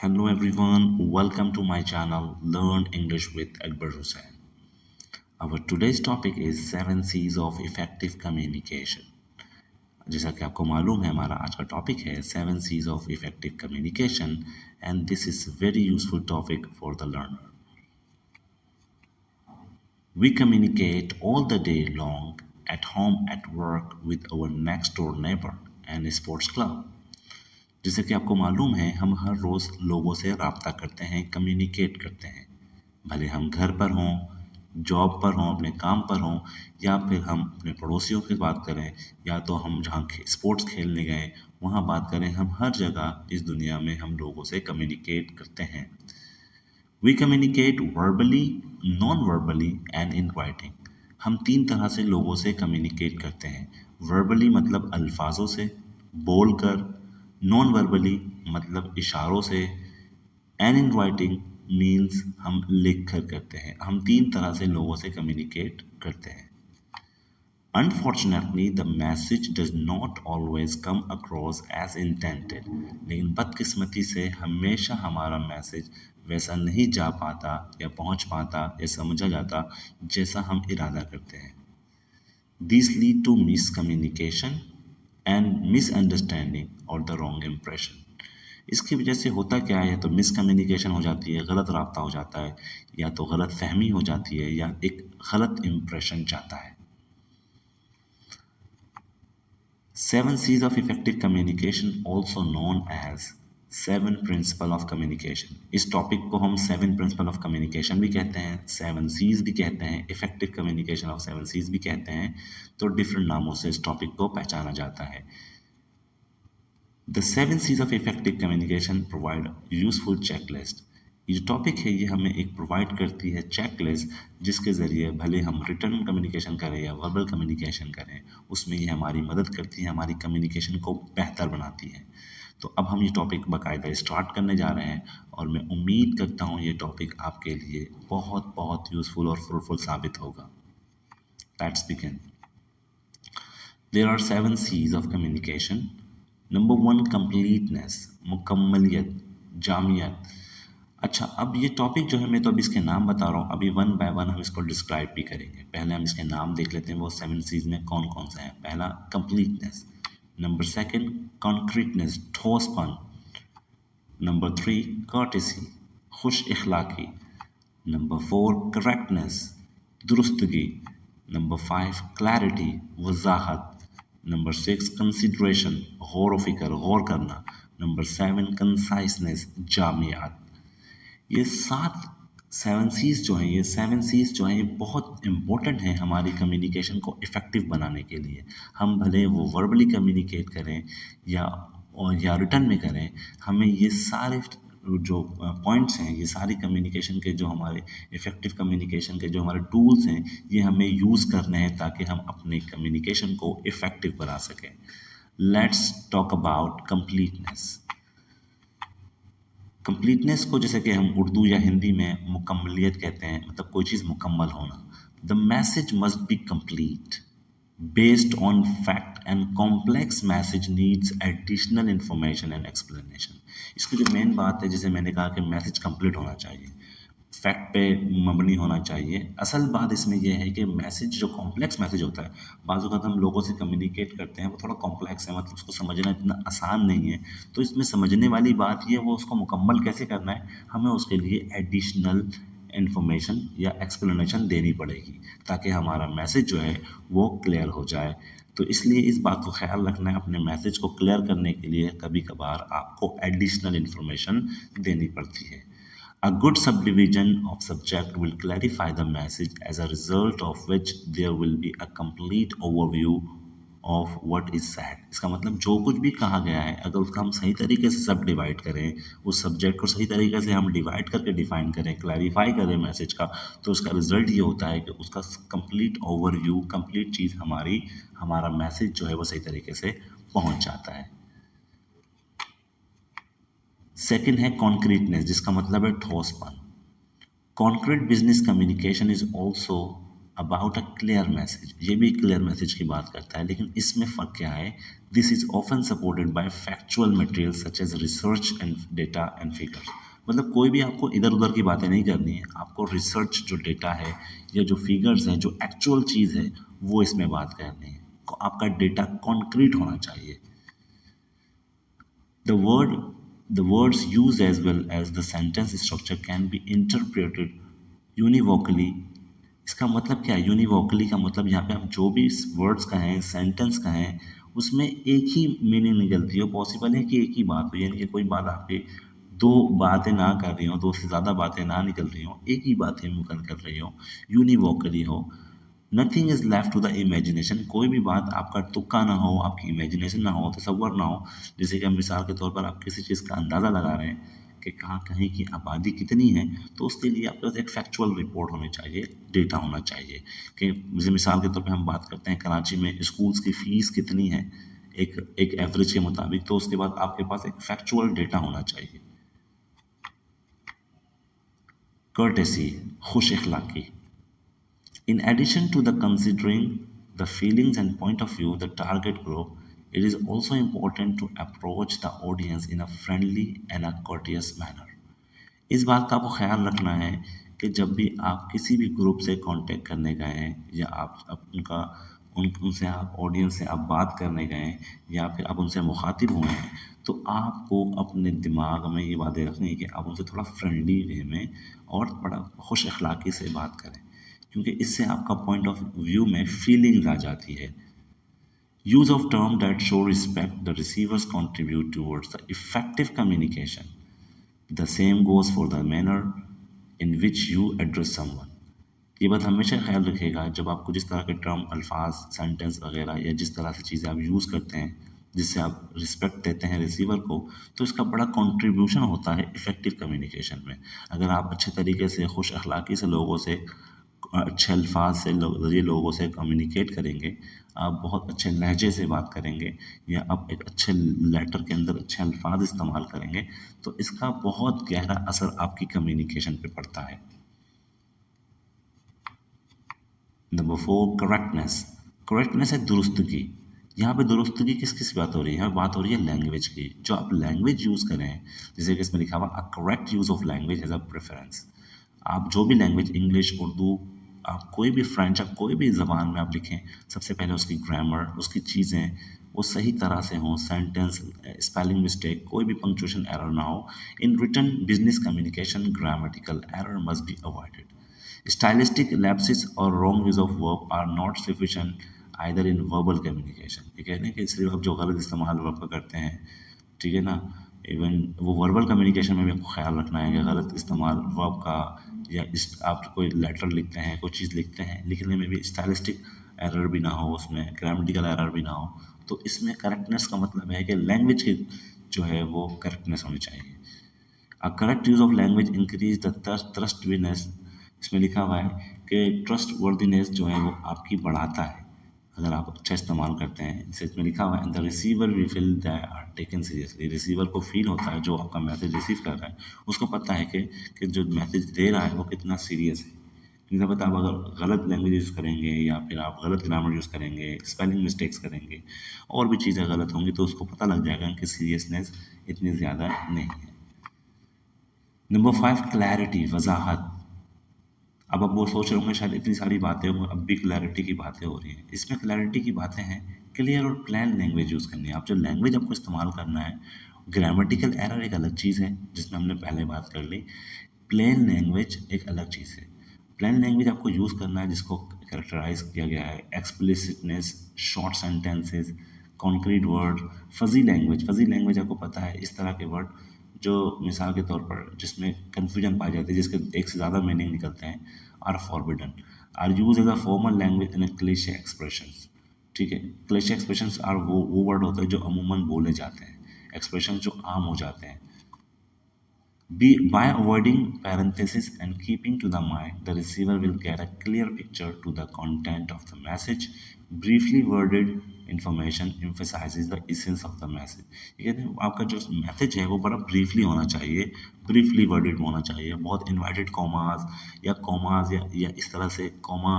Hello everyone, welcome to my channel Learn English with Akbar Hussain. Our today's topic is 7 C's of Effective Communication. जैसा कि आपको मालूम है हमारा आज का टॉपिक है 7 C's of Effective Communication and this is a very useful topic for the learner. We communicate all the day long at home, at work, with our next door neighbor and sports club. जैसे कि आपको मालूम है हम हर रोज़ लोगों से रब्ता करते हैं, कम्युनिकेट करते हैं, भले हम घर पर हों, जॉब पर हों, अपने काम पर हों या फिर हम अपने पड़ोसियों की बात करें या तो हम जहाँ स्पोर्ट्स खेलने गए वहाँ बात करें। हम हर जगह इस दुनिया में हम लोगों से कम्युनिकेट करते हैं। We communicate verbally, non verbally and in writing. हम 3 तरह से लोगों से कम्युनिकेट करते हैं। वर्बली मतलब अल्फाजों से, बोलकर, नॉन वर्बली मतलब इशारों से, एंड इन राइटिंग मीन्स हम लिख कर करते हैं। हम 3 तरह से लोगों से कम्युनिकेट करते हैं। Unfortunately, the message does not always come across as intended. लेकिन बदकिस्मती से हमेशा हमारा मैसेज वैसा नहीं जा पाता या पहुंच पाता या समझा जाता जैसा हम इरादा करते हैं। These lead to miscommunication and misunderstanding or the wrong impression. इसकी वजह से होता क्या है, तो मिसकम्युनिकेशन हो जाती है, गलत राब्ता हो जाता है या तो गलत फहमी हो जाती है या एक गलत इम्प्रेशन जाता है। 7 C's of effective communication also known as 7 principle of communication। इस टॉपिक को हम 7 principle of communication भी कहते हैं, 7 C's भी कहते हैं, effective communication of 7 C's भी कहते हैं। तो डिफरेंट नामों से इस टॉपिक को पहचाना जाता है। The 7 C's of effective communication provide useful checklist। ये जो टॉपिक है ये हमें एक प्रोवाइड करती है चेकलिस्ट, जिसके ज़रिए भले हम रिटर्न कम्युनिकेशन करें या वर्बल कम्युनिकेशन करें, उसमें ये हमारी मदद करती है, हमारी कम्युनिकेशन को बेहतर बनाती है। तो अब हम ये टॉपिक बाकायदा स्टार्ट करने जा रहे हैं और मैं उम्मीद करता हूँ ये टॉपिक आपके लिए बहुत बहुत यूज़फुल और फ्रूटफुल साबित होगा। Let's begin. There are 7 C's of communication। Number 1 completeness, मुकम्मलियत, जामियत। अच्छा, अब ये टॉपिक जो है मैं तो अभी इसके नाम बता रहा हूँ, अभी वन बाय वन हम इसको डिस्क्राइब भी करेंगे। पहले हम इसके नाम देख लेते हैं वो 7 C's में कौन कौन से हैं। पहला कंप्लीटनेस, नंबर 2 कॉन्क्रीटनेस, ठोसपन, नंबर 3 कर्टेसी, खुश इखलाकी, नंबर 4 करेक्टनेस, दुरुस्तगी, नंबर 5 क्लैरिटी, वजाहत, नंबर 6 कंसिडरेशन, गौर व फिक्र, गौर करना, नंबर 7 कंसाइसनेस, जामियात। ये 7 C's जो हैं, ये 7 C's जो हैं ये बहुत इम्पोर्टेंट हैं हमारी कम्युनिकेशन को इफ़ेक्टिव बनाने के लिए। हम भले वो वर्बली कम्युनिकेट करें या रिटर्न में करें, हमें ये सारे जो पॉइंट्स हैं, ये सारी कम्युनिकेशन के जो हमारे इफ़ेक्टिव कम्युनिकेशन के जो हमारे टूल्स हैं, ये हमें यूज़ करने हैं ताकि हम अपने कम्युनिकेशन को इफ़ेक्टिव बना सकें। Let's talk about completeness. Completeness को जैसे कि हम उर्दू या हिंदी में मुकम्मलियत कहते हैं, मतलब कोई चीज़ मुकम्मल होना। The message must be complete based on fact and complex message needs additional information and explanation. इसकी जो मेन बात है, जैसे मैंने कहा कि मैसेज कंप्लीट होना चाहिए, फैक्ट पे मबनी होना चाहिए। असल बात इसमें यह है कि मैसेज जो कॉम्प्लेक्स मैसेज होता है, बाज़ औक़ात हम लोगों से कम्युनिकेट करते हैं, वो थोड़ा कॉम्प्लेक्स है, मतलब उसको समझना इतना आसान नहीं है। तो इसमें समझने वाली बात ये है वो उसको मुकम्मल कैसे करना है, हमें उसके लिए एडिशनल इन्फॉर्मेशन या एक्सप्लेनेशन देनी पड़ेगी ताकि हमारा मैसेज जो है वो क्लियर हो जाए। तो इसलिए इस बात को ख्याल रखना है, अपने मैसेज को क्लियर करने के लिए कभी कभार आपको एडिशनल इन्फॉर्मेशन देनी पड़ती है। A good subdivision of subject will clarify the message, as a result of which there will be a complete overview of what is said। इसका मतलब जो कुछ भी कहा गया है, अगर उसका हम सही तरीके से सब डिवाइड करें, उस सब्जेक्ट को सही तरीके से हम डिवाइड करके डिफाइन करें, क्लैरिफाई करें मैसेज का, तो उसका रिजल्ट ये होता है कि उसका कंप्लीट ओवरव्यू, कंप्लीट चीज़ हमारा मैसेज जो है वो सही तरीके से पहुंच जाता है। सेकंड है कॉन्क्रीटनेस, जिसका मतलब है ठोसपन। Concrete business communication is also about a clear message, ये भी क्लियर मैसेज की बात करता है, लेकिन इसमें फ़र्क क्या है? This is often supported by factual material such as research and data and figures. मतलब कोई भी आपको इधर उधर की बातें नहीं करनी है, आपको रिसर्च जो डेटा है या जो फिगर्स हैं, जो एक्चुअल चीज़ है, वो इसमें बात करनी है। आपका डेटा कॉन्क्रीट होना चाहिए। The word, the words used as well as the sentence structure can be interpreted univocally। इसका मतलब क्या है? यूनिवोकली का मतलब यहाँ पे आप जो भी वर्ड्स कहें, सेंटेंस कहें, उसमें एक ही मीनिंग निकलती हो। पॉसिबल है कि एक ही बात हो, यानी कि कोई बात आपकी दो बातें ना कर रही हो, दो से ज़्यादा बातें ना निकल रही हो, एक ही बातें निकल कर रही हो, यूनिवोकली हो। Nothing is left to the imagination, कोई भी बात आपका तुक्का ना हो, आपकी इमेजिनेशन ना हो, तसव्वुर ना हो। जैसे कि हम मिसाल के तौर पर आप किसी चीज़ का अंदाज़ा लगा रहे हैं कि कहाँ कहीं की आबादी कितनी है, तो उसके लिए आपके पास एक फैक्चुअल रिपोर्ट होनी चाहिए, डेटा होना चाहिए। कि जैसे मिसाल के तौर पे हम बात करते हैं कराची में स्कूल्स की फ़ीस कितनी है, एक एक एवरेज के मुताबिक, तो उसके बाद आपके पास एक फैक्चुअल डेटा होना चाहिए। कर्टेसी, खुश अखलाकी। In addition to the considering the feelings and point of view the target group, it is also important to approach the audience in a friendly and a courteous manner। इस बात का आपको ख्याल रखना है कि जब भी आप किसी भी ग्रुप से कांटेक्ट करने गए हैं या आप उनका उनसे आप ऑडियंस से आप बात करने गए हैं या फिर आप उनसे मुखातिब हुए हैं, तो आपको अपने दिमाग में ये बातें रखनी है कि आप उनसे थोड़ा फ्रेंडली वे में और बड़ा खुश अखलाकी से बात करें, क्योंकि इससे आपका पॉइंट ऑफ व्यू में फीलिंग्स आ जाती है। Use of term that show respect the receivers contribute towards the effective communication. The same goes for the manner in which you address someone. ये बात हमेशा ख्याल रखिएगा, जब आपको जिस तरह के टर्म, अल्फाज, सेंटेंस वगैरह या जिस तरह से चीज़ें आप यूज़ करते हैं, जिससे आप रिस्पेक्ट देते हैं रिसीवर को, तो इसका बड़ा कंट्रीब्यूशन होता है इफ़ेक्टिव कम्युनिकेशन में। अगर आप अच्छे तरीके से, खुश अखलाकी से लोगों से, अच्छे अल्फाज से ज़रिए लोगों से कम्युनिकेट करेंगे, आप बहुत अच्छे लहजे से बात करेंगे या आप एक अच्छे लेटर के अंदर अच्छे अल्फाज इस्तेमाल करेंगे, तो इसका बहुत गहरा असर आपकी कम्युनिकेशन पे पड़ता है। Number 4, correctness. करेक्टनेस है दुरुस्तगी। यहाँ पे दुरुस्तगी किस किस बात हो रही है? यहाँ बात हो रही है लैंग्वेज की। जो आप लैंग्वेज यूज़ करें, जैसे कि इसमें लिखा हुआ a correct use of language as a preference. आप जो भी लैंग्वेज, इंग्लिश, उर्दू, आप कोई भी फ्रेंच, आप कोई भी ज़बान में आप लिखें, सबसे पहले उसकी ग्रामर, उसकी चीज़ें वो सही तरह से हों, सेंटेंस, स्पेलिंग मिस्टेक, कोई भी पंक्चुएशन एरर ना हो। In written business communication grammatical error must be avoided. Stylistic lapses or wrong use of verb are not sufficient either in verbal communication। ये कहते हैं कि सिर्फ आप जो गलत इस्तेमाल वर्ब का करते हैं, ठीक है ना, इवन वो वर्बल कम्युनिकेशन में भी आपको ख्याल रखना है कि गलत इस्तेमाल वर्ब का, या इस आप कोई लेटर लिखते हैं, कोई चीज़ लिखते हैं, लिखने में भी स्टाइलिस्टिक एरर भी ना हो, उसमें ग्रामेटिकल एरर भी ना हो। तो इसमें करेक्टनेस का मतलब है कि लैंग्वेज की जो है वो करेक्टनेस होनी चाहिए। अ correct use of language increase the trustworthiness. इसमें लिखा हुआ है कि ट्रस्ट वर्दीनेस जो है वो आपकी बढ़ाता है अगर आप अच्छा इस्तेमाल करते हैं। जैसे इसमें लिखा हुआ है the receiver we feel the are taken seriously. Receiver को फील होता है, जो आपका मैसेज रिसीव कर रहा है उसको पता है कि जो मैसेज दे रहा है वो कितना सीरियस है। नहीं पता, आप अगर गलत लैंग्वेज यूज़ करेंगे या फिर आप गलत ग्रामर यूज़ करेंगे, स्पेलिंग मिस्टेक्स करेंगे और भी चीज़ें गलत होंगी, तो उसको पता लग जाएगा कि सीरियसनेस इतनी ज़्यादा नहीं है। नंबर 5, क्लैरिटी, वज़ाहत। अब आप वो सोच रहे होंगे शायद इतनी सारी बातें हो, अब भी क्लैरिटी की बातें हो रही हैं। इसमें क्लैरिटी की बातें हैं, क्लियर और प्लेन लैंग्वेज यूज़ करनी है। आप जो लैंग्वेज आपको इस्तेमाल करना है, ग्रामेटिकल एरर एक अलग चीज़ है जिसमें हमने पहले बात कर ली, प्लेन लैंग्वेज एक अलग चीज़ है। प्लेन लैंग्वेज आपको यूज़ करना है जिसको कैरेक्टराइज किया गया है explicitness, short sentences, concrete word. Fuzzy language आपको पता है, इस तरह के वर्ड जो मिसाल के तौर पर जिसमें कन्फ्यूजन पाई जाती है, जिसके एक से ज़्यादा मीनिंग निकलते हैं, are forbidden, are use as a formal language in cliche expressions. ठीक है, क्लीशे एक्सप्रेशंस आर वो वर्ड होते हैं जो अमूमन बोले जाते हैं, एक्सप्रेशन जो आम हो जाते हैं। By avoiding parentheses and keeping to the mind, the receiver will get a clear picture to the content of the message. Briefly worded information emphasizes the essence of the message। ये कहते हैं आपका जो मैसेज है वो बड़ा briefly होना चाहिए, ब्रीफली वर्डेड होना चाहिए। बहुत इन्वर्टेड कॉमास या इस तरह से कॉमा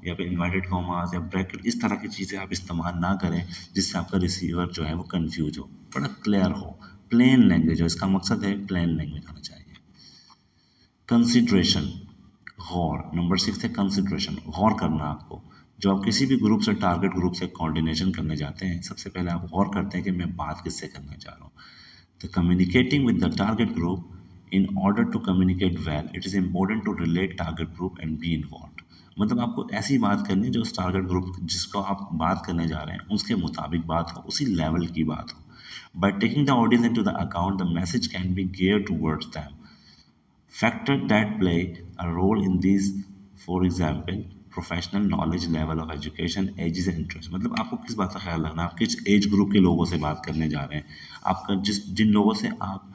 या फिर इन्वर्टेड कॉमास या ब्रैकेट, इस तरह की चीज़ें आप इस्तेमाल ना करें जिससे आपका रिसीवर जो है वो कंफ्यूज हो, बड़ा क्लियर हो, प्लेन लैंग्वेज हो। इसका मकसद है प्लेन लैंग्वेज होना चाहिए। कंसिड्रेशन, गौर। नंबर 6 है कंसिड्रेशन, गौर करना। आपको जो आप किसी भी ग्रुप से, टारगेट ग्रुप से कोऑर्डिनेशन करने जाते हैं, सबसे पहले आप गौर करते हैं कि मैं बात किससे करना चाह रहा हूँ। तो communicating with the target group, in order to communicate well it is important to relate target group and be involve. मतलब आपको ऐसी बात करनी है जो उस टारगेट ग्रुप जिसको आप बात करने जा रहे हैं उसके मुताबिक बात हो, उसी लेवल की बात हो। By taking the audience into the account, the message can be geared towards them. Factors that play a role in these, for example, professional knowledge, level of education, ages and interest. मतलब आपको किस बात का ख्याल रखना है, आप किस एज ग्रुप के लोगों से बात करने जा रहे हैं, आपका जिन लोगों से आप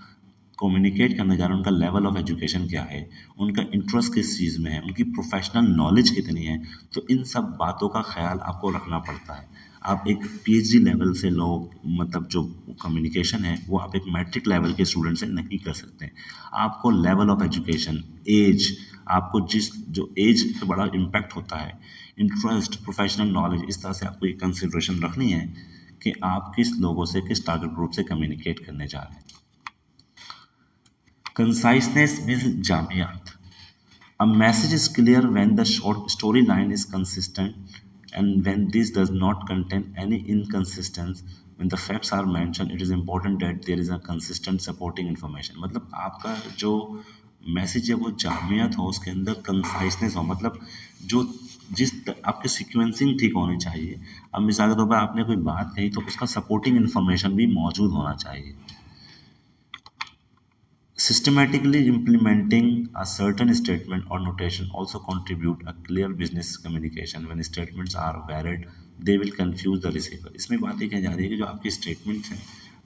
कम्युनिकेट करने जा रहे हैं उनका लेवल ऑफ एजुकेशन क्या है, उनका इंटरेस्ट किस चीज़ में है, उनकी प्रोफेशनल नॉलेज कितनी है। तो इन सब बातों का ख्याल आपको रखना पड़ता है। आप एक पीएचडी लेवल से लोग, मतलब जो कम्युनिकेशन है वो आप एक मैट्रिक लेवल के स्टूडेंट से नहीं कर सकते। आपको लेवल ऑफ एजुकेशन, एज, आपको जिस जो एज पे बड़ा इम्पैक्ट होता है, इंटरेस्ट, प्रोफेशनल नॉलेज, इस तरह से आपको एक कंसिडरेशन रखनी है कि आप किस लोगों से, किस टारगेट ग्रुप से कम्युनिकेट करने जा रहे हैं। Conciseness means jamiyat. A message is clear when the short storyline is consistent and when this does not contain any inconsistency. When the facts are mentioned, it is important that there is a consistent supporting information. मतलब आपका जो message है वो जामियत हो, उसके अंदर कंसाइसनेस हो, मतलब जो आपकी सीक्वेंसिंग ठीक होनी चाहिए। अब मिसाल के तौर पर आपने कोई बात कही तो उसका सपोर्टिंग इन्फॉर्मेशन भी मौजूद होना चाहिए। Systematically implementing a certain statement or notation also contribute a clear business communication. When statements are varied, they will confuse the receiver. इसमें बात ये कही जा रही है कि जो आपकी स्टेटमेंट्स हैं,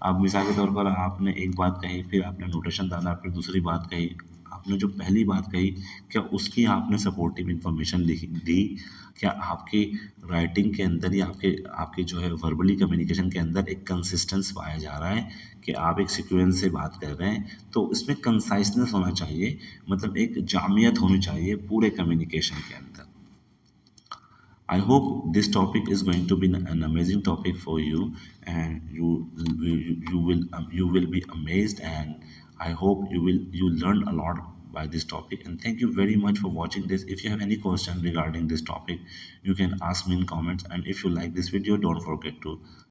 आप मिसाल के तौर पर आपने एक बात कही, फिर आपने नोटेशन डाला, फिर दूसरी बात कही, आपने जो पहली बात कही क्या उसकी आपने सपोर्टिव इन्फॉर्मेशन लिखी दी, क्या आपकी राइटिंग के अंदर या आपके आपके जो है वर्बली कम्युनिकेशन के अंदर एक कंसिस्टेंस पाया जा रहा है कि आप एक सीक्वेंस से बात कर रहे हैं। तो इसमें कंसाइसनेस होना चाहिए, मतलब एक जामियत होनी चाहिए पूरे कम्युनिकेशन के अंदर। I hope this topic is going to be an amazing topic for you, and you will be amazed, and I hope you learn a lot by this topic. And thank you very much for watching this. If you have any question regarding this topic, you can ask me in comments. And if you like this video, don't forget to